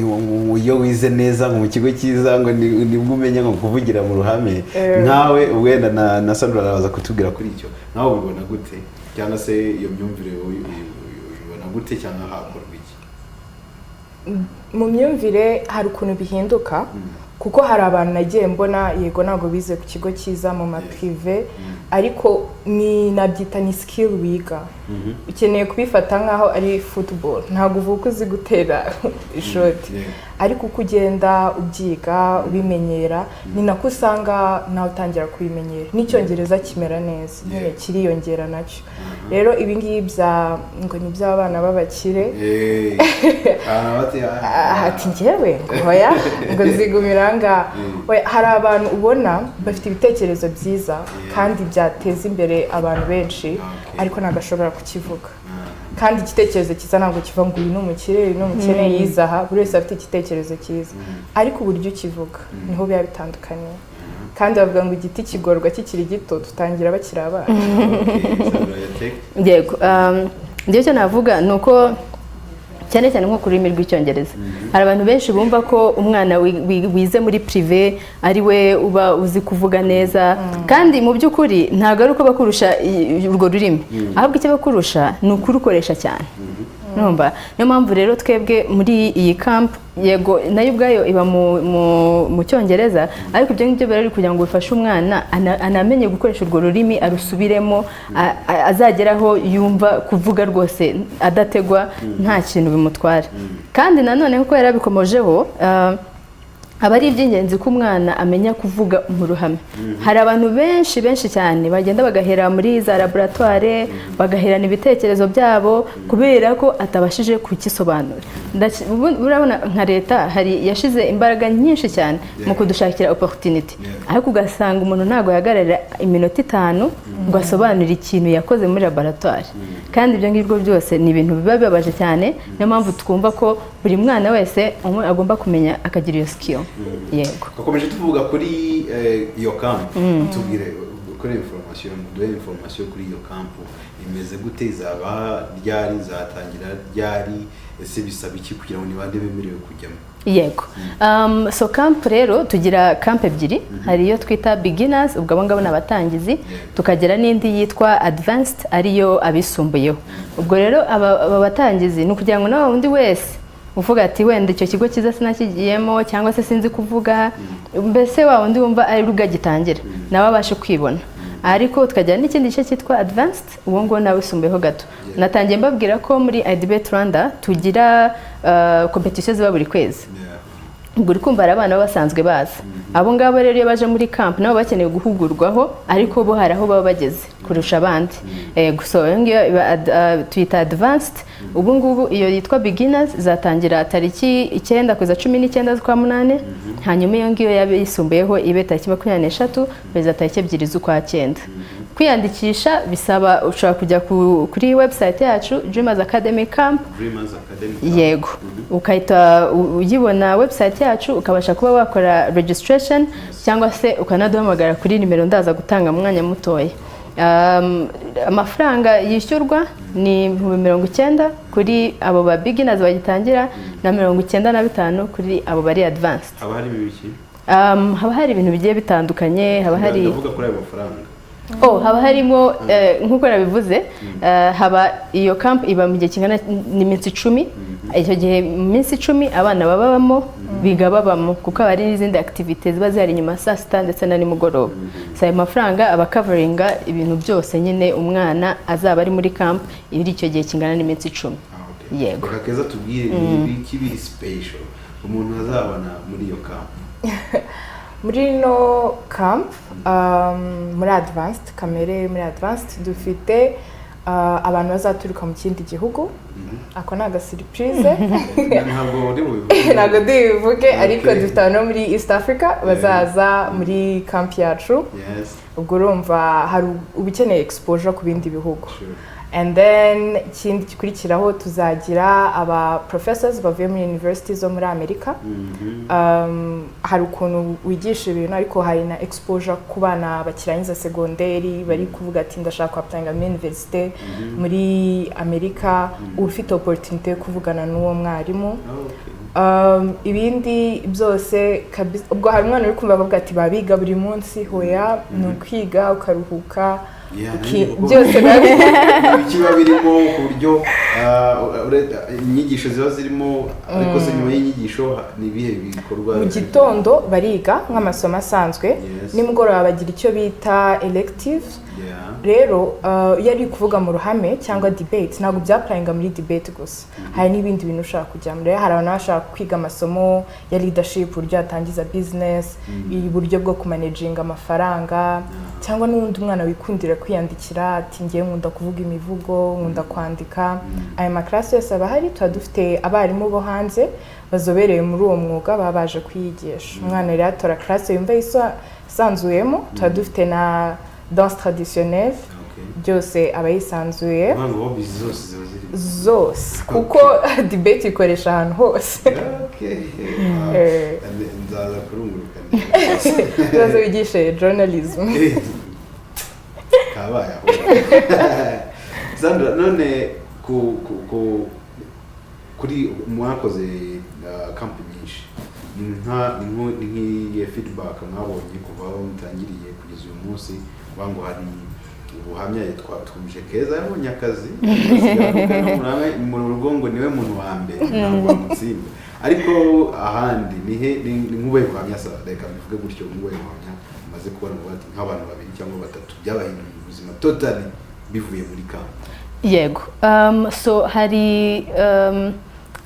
iyo wize neza mu kigo cyiza ngo nibwo umenya ngo kuvugira mu ruhame. Nkawe wenda na Sandra araza kutubwira kuri icyo, nawe ubibona gute, cyangwa se iyo myumvire ubibona gute, cyangwa hakorwa iki? Mu myumvire hari ukuntu bihinduka. kuko hari abantu nagiye mbona yego ntabwo bize ku kigo cyiza mu maprive ariko ni nabyita ni skill wiga ukeneye kubifata nkaho ari football ntabwo uvuga uzi gutera ishoti ariko uko ugenda ubyiga ubimenyera ni nako usanga nawe utangira kubimenyera n'icyongereza kimera neza nyine kiriyongera nacyo rero ibi ngibi bya ngo ni by'abana b'abakire ati njyewe hoya ngo nzigumira ngaha hari abantu ubona bafite ibitekerezo byiza kandi byateza imbere abantu benshi ariko ntabwo ashobora kukivuga kandi igitekerezo cyiza ntabwo kiva ngo uyu ni umukire uyu ni umukene yizaha buri wese afite igitekerezo cyiza ariko uburyo ukivuga niho biba bitandukanye kandi bavuga ngo igiti kigorwa kikiri gito tutangira bakiri abana yego ndiyo cyo navuga ni uko cyane cyane nko ku rurimi rw'icyongereza hari abantu benshi bumva ko umwana wize muri prive ari we uba uzi kuvuga neza kandi mu by'ukuri ntabwo ari uko bakurusha urwo rurimi ahubwo icyo bakurusha ni ukurukoresha cyane numva niyo mpamvu rero twebwe muri iyi camp yego nayo ubwayo iba mu cyongereza ariko ibyo ngibyo bari kugira ngo bifashe umwana anamenye gukoresha urwo rurimi arusubiremo azageraho yumva kuvuga rwose adategwa nta kintu bimutwara kandi nanone kuko yarabikomojeho aba ari iby'ingenzi ko umwana amenya kuvuga mu ruhame hari abantu benshi cyane bagenda bagahera muri za laboratoire bagaherana ibitekerezo byabo kubera ko atabashije kukisobanura urabona nka leta hari yashize imbaraga nyinshi cyane mu kudushakira opportunity ariko ugasanga umuntu ntago yahagarara iminota 5 ngo asobanure ikintu yakoze muri laboratoire kandi ibyo ngibyo byose ni ibintu biba bibabaje cyane niyo mpamvu twumva ko buri mwana wese agomba kumenya akagira iyo skill yego twakomeje tuvuga kuri iyo camp tubwire kuri information kuri iyo camp imeze gute izaba ryari zatangira ryari ese bisaba iki kugira ngo nibande bemerewe kujyamo yego so camp rero tugira camp ebyiri hari iyo twita beginners ubwo abo ngabo n'abatangizi tukagira n'indi yitwa advanced ariyo abisumbuyeho ubwo rero aba batangizi ni ukugira ngo nawe undi wese uvuga ati wenda icyo kigo cyiza sinakigiyemo cyangwa se sinzi kuvuga mbese wa wundi wumva ari ruga gitangira nawe abashe kwibona ariko tukagira n'ikindi gice cyitwa advanced uwo ngo nawe usumbuyeho gato natangiye mbabwira ko muri IDBET Rwanda tugira competition ziba buri kwezi ubwo uri kumva abana baba basanzwe baza abo ngabo rero iyo baje muri camp nabo bakeneye guhugurwaho ariko bo hari aho baba bageze kurusha abandi gusa tuyita advanced ubu ngubu iyo yitwa beginners zatangira tariki 9 kugeza 19 z'ukwa munane hanyuma iyo ngiyo yabisumbuyeho ibe tariki 23 kugeza tariki 2 z'ukwa 9 kwiyandikisha bisaba ushobora kujya kuri website yacu Dreamers Academy Camp yego ukahita uyibona website yacu ukabasha kuba wakora registration cyangwa se ukanaduhamagara kuri nimero ndaza gutanga mu mwanya mutoya amafaranga yishyurwa ni 90 kuri abo ba beginners bagitangira na 95 kuri abo bari advanced haba hari ibintu bigiye bitandukanye haba hari ndavuga kuri ayo mafaranga haba harimo nk'uko nabivuze haba iyo camp iba mu gihe kingana n'iminsi 10 icyo gihe mu minsi 10 abana babamo biga babamo kuko hari n'izindi activities ziba zihari nyuma saa sita ndetse na nimugoroba ayo mafaranga aba coveringa ibintu byose nyine umwana azaba ari muri camp iri icyo gihe kingana n'iminsi 10 yego kakeza tubwire ibiki biri special umuntu azabona muri iyo camp muri no camp muri advanced kamere muri advanced dufite abantu bazaturuka mu kindi gihugu ako ni agasiripurize ntabwo ndibuvuge ariko dufite abantu muri East Africa bazaza muri camp yacu ubwo urumva hari ubukeneye exposure ku bindi bihugu and then ikindi gikurikiraho tuzagira aba professors bavuye muri university zo muri Amerika hari ukuntu wigisha ibintu ariko hari na exposure ku bana bakirangiza segonderi bari kuvuga ati ndashaka applyinga muri university muri Amerika ufite opportunity yo kuvugana n'uwo mwarimu ibindi byose ubwo hari umwana uri kumva bavuga ati babiga buri munsi hoya ni ukwiga ukaruhuka byose biba birimo ku buryo inyigisho ziba zirimo ariko se nyuma y'inyigisho ni ibihe bikorwa mu gitondo bariga nk'amasomo asanzwe nimugoroba bagira icyo bita elective rero iyo ari kuvuga mu ruhame cyangwa debate ntabwo byapurayinga muri debate gusa hari n'ibindi bintu ushaka kujyamo rero hari abantu bashaka kwiga amasomo ya leadership uburyo yatangiza business uburyo bwo kumanaginga amafaranga cyangwa n'undi mwana wikundira kwiyandikira ati ngiye nkunda kuvuga imivugo nkunda kwandika aya maklasi yose aba hari tuba dufite abarimu bo hanze bazobereye muri uwo mwuga baba baje kwiyigisha umwana rero atora klasi yumva yisanzuyemo tuba dufite na danse traditionnelle byose aba yisanzuye zose kuko debate ikoresha ahantu hose nzaza kurunguruka nzaza wigishe journalism kabaye aho Sandra none kuri mwakoze kampi nyinshi ni nk'iyo feedback mwabonye kuva aho mutangiriye kugeza uyu munsi wangu hari ubuhamya twumije Keza yabonye akazi mu rugo ngo niwe muntu wa mbere ntabwo amutsinda ariko ahandi ni nk'ubuhe buhamya reka bivuge gutyo nk'ubuhe buhamya maze kubona nk'abantu babiri cyangwa batatu byabahinduye ubuzima totally bivuye muri kampi yego so hari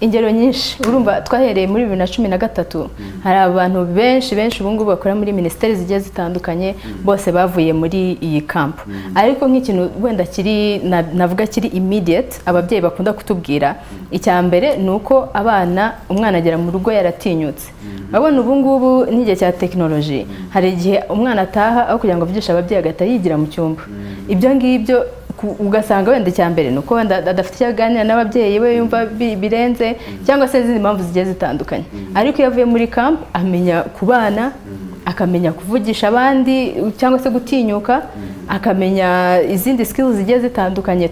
ingero nyinshi urumva twahereye muri 2013 hari abantu benshi ubu ngubu bakora muri ministeri zigiye zitandukanye bose bavuye muri iyi camp ariko nk'ikintu wenda kiri navuga kiri immediate ababyeyi bakunda kutubwira icya mbere nuko umwana agera mu rugo yaratinyutse babona ubu ngubu n'igihe cya technology hari igihe umwana ataha aho kugira ngo avugishe ababyeyi agata yigira mu cyumba ibyo ngibyo ugasanga wenda icya mbere nuko wenda adafite icyo aganira n'ababyeyi we yumva birenze cyangwa se izindi mpamvu zigiye zitandukanye ariko iyo avuye muri camp amenya kubana akamenya kuvugisha abandi cyangwa se gutinyuka akamenya izindi skills zigiye zitandukanye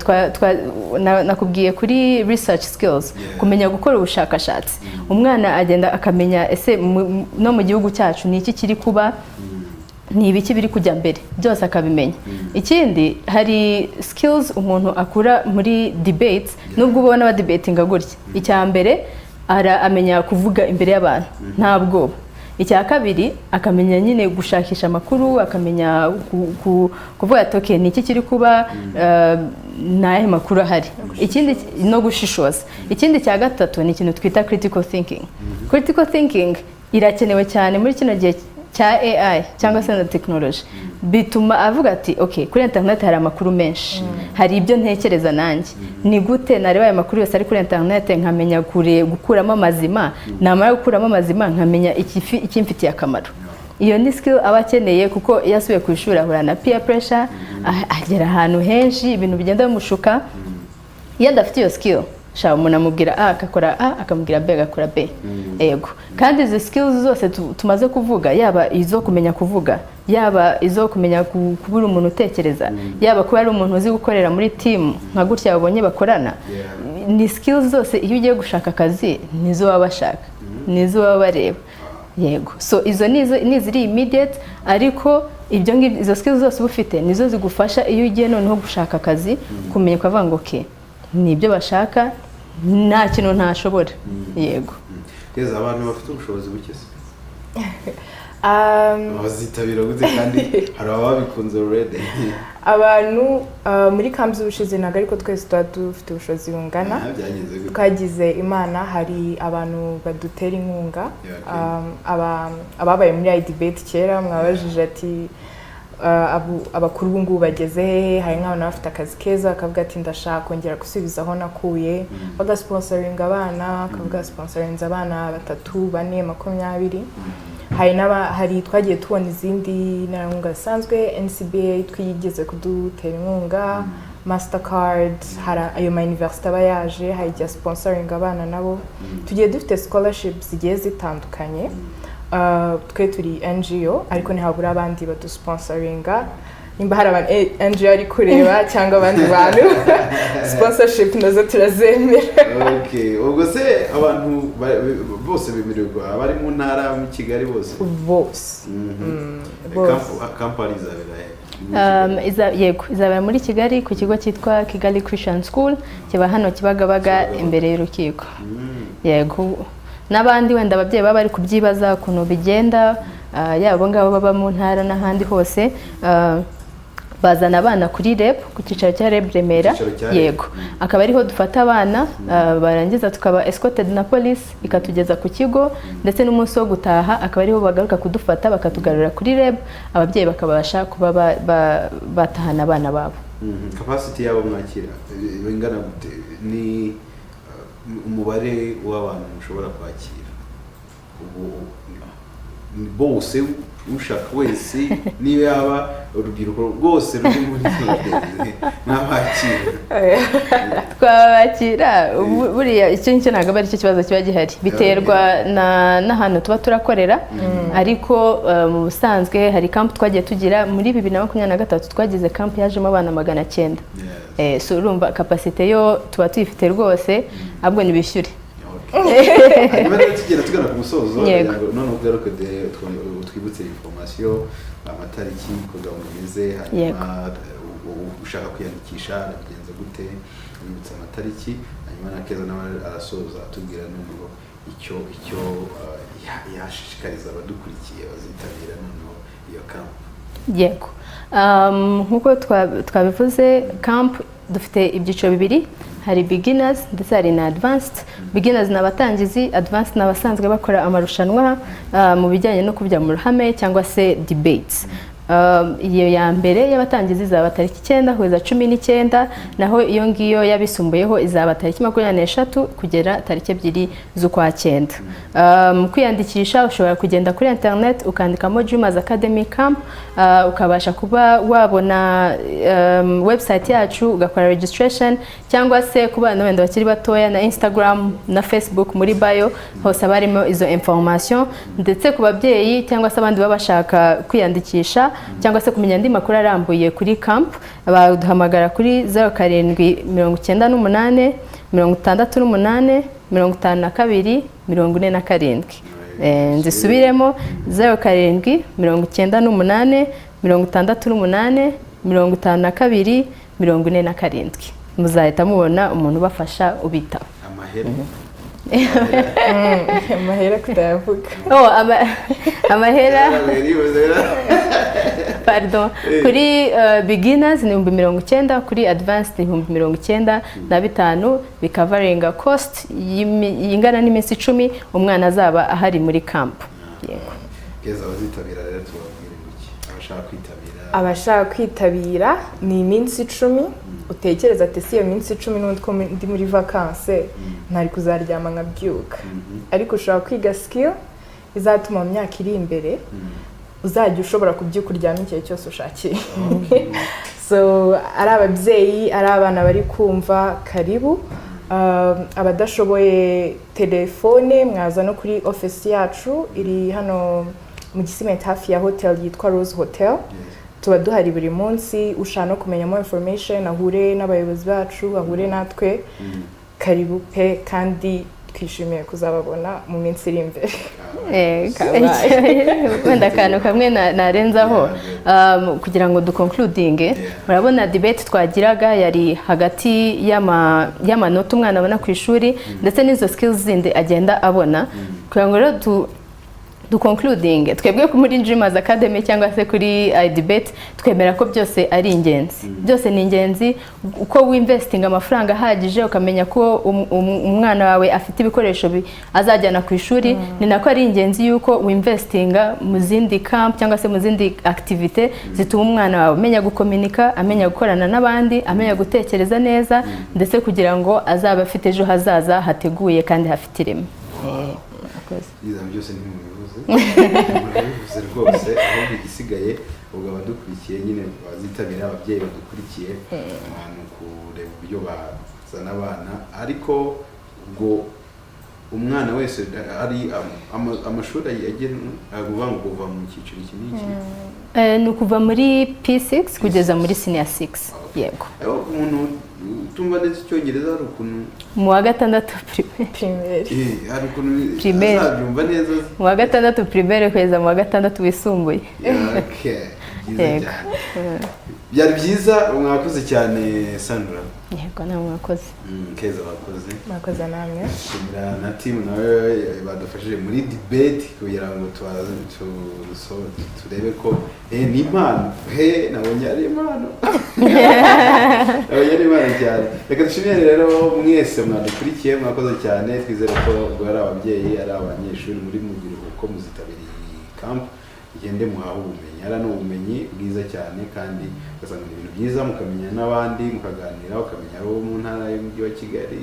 nakubwiye kuri research skills kumenya gukora ubushakashatsi umwana agenda akamenya ese no mu gihugu cyacu ni iki kiri kuba ni ibiki biri kujya mbere byose akabimenya ikindi hari skills umuntu akura muri debates nubwo ubona ba debatinga gutya icya mbere amenya kuvuga imbere y'abantu nta bwoba icya kabiri akamenya nyine gushakisha amakuru akamenya kuvuga ati okay ni iki kiri kuba nahe makuru ahari ikindi no gushishoza ikindi cya gatatu ni ikintu twita critical thinking irakenewe cyane muri kino gihe cya AI cyangwa se na technology bituma avuga ati okay kuri internet hari amakuru menshi hari ibyo ntekereza nanjye ni gute nareba aya makuru yose ari kuri internet nkamenya gukuramo amazima namara gukuramo amazima nkamenya ikimfitiye akamaro iyo ni skill aba akeneye kuko yasubiye ku ishuri ahura na peer pressure agera ahantu henshi ibintu bigenda bimushuka iyo adafite iyo skill shaba umuntu amubwira A akakora A akamubwira B agakora B yego kandi izi skills zose tumaze kuvuga yaba izo kumenya kuvuga yaba izo kumenya kubura umuntu utekereza yaba kuba ari umuntu uzi gukorera muri team nka gutya babonye bakorana ni skills zose iyo ugiye gushaka akazi nizo baba bashaka nizo baba bareba yego so izo ni ziri immediate ariko ibyo ngibyo izo skills zose ufite nizo zigufasha iyo ugiye noneho gushaka akazi kumenya ukavuga ngo okay nibyo bashaka nta kintu ntashobora yego Keza abantu bafite ubushobozi buke se bazitabira gute kandi hari ababikunze already abantu muri kambi ubushize ntabwo ariko twese tuba dufite ubushobozi bungana twagize imana hari abantu badutera inkunga ababaye muri debate kera mwabajije ati abakuru ubu ngubu bageze hehe hari nk'abantu bafite akazi keza bakavuga ati ndashaka kongera gusubiza aho nakuye bagasponsoringa abana bakavuga sponsorinze abana 3, 4, 20 hari twagiye tubona izindi nkunga zisanzwe NCBA twigeze kudutera inkunga Mastercard hari ayo ma university aba yaje hari igihe sponsoringa abana nabo tugiye dufite scholarships zigiye zitandukanye twe turi NGO ariko ntihabura abandi badusponsoringa nimba hari abantu NGO ari kureba cyangwa abandi bantu sponsorship nazo turazemera okay ubwo se abantu bose bemererwa abari mu ntara mu Kigali bose kampani zabera yego izabera muri Kigali ku kigo cyitwa Kigali Christian School kiba hano Kibagabaga imbere y'urukiko. Yego n'abandi wenda ababyeyi baba bari kubyibaza ukuntu bigenda yabo ngabo baba mu ntara n'ahandi hose bazana abana kuri REB ku cyicaro cya REB Remera. Yego akaba ariho dufata abana barangiza tukaba escorted na police ikatugeza ku kigo ndetse n'umunsi wo gutaha akaba ariho bagaruka kudufata bakatugarura kuri REB ababyeyi bakabasha kuba batahana abana babo. Capacity yabo mwakira ingana gute ni umubare w'abantu mushobora kwakira ubu bose ushaka wese niyo yaba urubyiruko rwose ruri muri n'abakira twabakira buriya icyo nicyo ntabwo ari cyo kibazo kiba gihari biterwa n'ahantu tuba turakorera ariko mu busanzwe hari camp twagiye tugira muri 2023 twagize camp yajemo abana 900 so urumva capacity yo tuba tuyifite rwose ahubwo nibishyure. Hanyuma tugenda tugana ku musozo none ugaruke twibutse information amatariki ko gahunda imeze hanyuma ushaka kwiyandikisha arabigenza gute yibutsa amatariki hanyuma na Keza nawe arasoza atubwira n'umuro icyo yashishikariza abadukurikiye bazitabira noneho iyo camp. Yego nkuko twabivuze camp dufite ibyiciro bibiri hari beginners ndetse hari na advanced. Beginners n'abatangizi, advanced n'abasanzwe bakora amarushanwa mu bijyanye no kubya mu ruhame cyangwa se debates. Iyo ya mbere y'abatangizi izaba tariki 9 kugeza 19 naho iyo ngiyo yabisumbuyeho izaba tariki 23 kugera tariki 2 z'ukwa 9. Mu kwiyandikisha ushobora kugenda kuri internet ukandikamo Dreamers Academy Camp ukabasha kuba wabona website yacu ugakora registration cyangwa se ku bana wenda bakiri batoya na Instagram na Facebook muri bio hose barimo izo information ndetse ku babyeyi cyangwa se abandi babashaka kwiyandikisha cyangwa se kumenya andi makuru arambuye kuri camp baduhamagara kuri 0798 68 58 52 47 nzisubiremo 0798 68 58 52 muzahita mubona umuntu ubafasha ubita amahera kutayavuga amahera pardon kuri beginners ni 90 kuri advanced ni 95 bikavaringa cost yingana n'iminsi 10 umwana azaba ahari muri camp. Yego Keza bazitabira rero tubabwire iki abashaka kwitabira ni iminsi 10 utekereza ati si iyo minsi 10 n'undi ko ndi muri vacances ntari kuzaryama nkabyuka ariko ushaka kwiga skill izatuma mu myaka iri imbere uzajya ushobora kubyuka uryama igihe cyose ushakiye. So ari ababyeyi ari abana bari kumva karibu abadashoboye telefone mwaza no kuri office yacu iri hano mu Gisimenti hafi ya hotel yitwa Rose Hotel. Tuba duhari buri munsi ushaka no kumenya more information ahure n'abayobozi bacu ahure natwe karibu pe kandi twishimiye kuzababona mu minsi iri imbere. Wenda akantu kamwe narenzaho kugira ngo duconcludinge murabona debate twagiraga yari hagati y'amanota umwana abona ku ishuri ndetse n'izo skills zindi agenda abona kugira ngo rero duconcluding twebwe muri Dreamers Academy cyangwa se kuri debate twemera ko byose ari ingenzi. Byose ni ingenzi uko winvesting amafaranga ahagije ukamenya ko umwana wawe afite ibikoresho azajyana ku ishuri ni nako ari ingenzi yuko winvestinga mu zindi camp cyangwa se mu zindi activity zituma umwana wawe amenya gukomunika amenya gukorana n'abandi amenya gutekereza neza ndetse kugira ngo azaba afite ejo hazaza hateguye kandi hafite ireme. Byose ni bivuze rwose aho igisigaye ubwo abadukurikiye nyine bazitabira ababyeyi badukurikiye ahantu kureba uburyo bazana abana ariko ubwo umwana wese ari amashuri agenwa ngo kuva mu cyiciro kiniki ni ukuva muri P6 kugeza muri senior 6. Yego umuntu tumva neza icyongereza hari ukuntu mu wa gatandatu primaire hari ukuntu azabyumva neza mu wa gatandatu primaire kugeza mu wa gatandatu wisumbuye. byiza cyane byari byiza mwakoze cyane Sandra yego namwe mwakoze Keza wakoze mwakoze namwe shimira na team nawe badufashije muri debate kugira ngo turebe ko ni impano nabonye ari impano nabonye ari impano cyane reka dushimire rero mwese mwadukurikiye mwakoze cyane twizere ko ubwo ari ababyeyi ari abanyeshuri muri mu biruhuko muzitabiriye camp igende muhaha ubumenyi ara n'ubumenyi bwiza cyane kandi ugasanga ibintu byiza mukamenya n'abandi mukaganira ukamenya abo mu ntara y'umujyi wa Kigali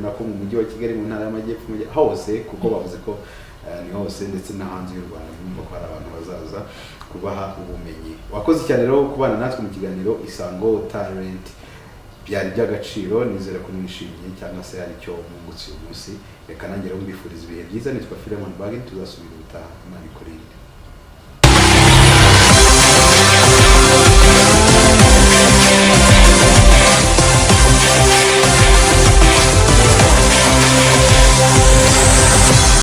nako mu mujyi wa Kigali mu ntara y'amajyepfo hose kuko bavuze ko ni hose ndetse no hanze y'u Rwanda bumva ko hari abantu bazaza kubaha ubumenyi wakoze cyane rero kubana natwe mu kiganiro Isango Talent byari by'agaciro nizera ko mwishimiye cyangwa se hari icyo mungutse uyu munsi reka nanjye rero mbifuriza ibihe byiza nitwa Philemon Bagi tuzasubira ubutaha Imana ikurinde